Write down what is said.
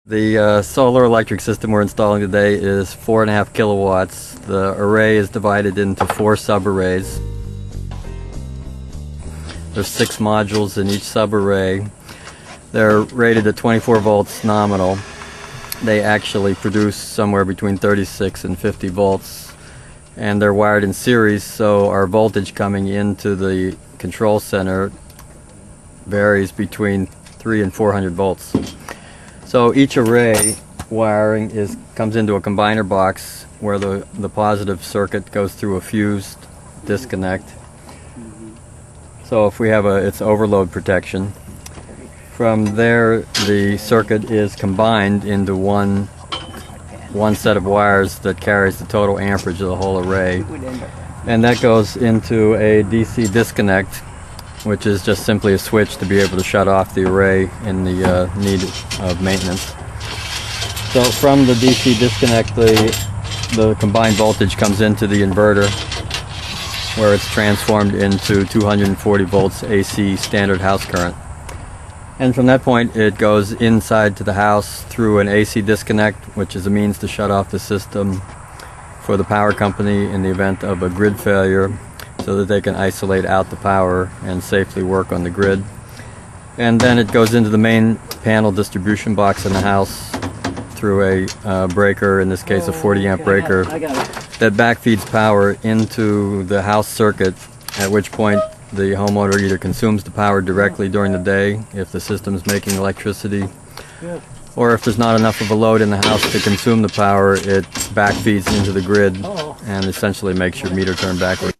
The solar electric system we're installing today is 4.5 kilowatts. The array is divided into 4 sub-arrays. There's 6 modules in each sub-array. They're rated at 24 volts nominal. They actually produce somewhere between 36 and 50 volts. And they're wired in series, so our voltage coming into the control center varies between 300 and 400 volts. So each array wiring comes into a combiner box where the positive circuit goes through a fused disconnect. So if we have it's overload protection. From there the circuit is combined into one set of wires that carries the total amperage of the whole array. And that goes into a DC disconnect, which is just simply a switch to be able to shut off the array in the need of maintenance. So from the DC disconnect, the combined voltage comes into the inverter, where it's transformed into 240 volts AC standard house current. And from that point it goes inside to the house through an AC disconnect, which is a means to shut off the system for the power company in the event of a grid failure, so that they can isolate out the power and safely work on the grid. And then it goes into the main panel distribution box in the house through a breaker, in this case a 40 amp breaker, that backfeeds power into the house circuit, at which point the homeowner either consumes the power directly during the day if the system is making electricity, or if there's not enough of a load in the house to consume the power, it backfeeds into the grid and essentially makes your meter turn backwards.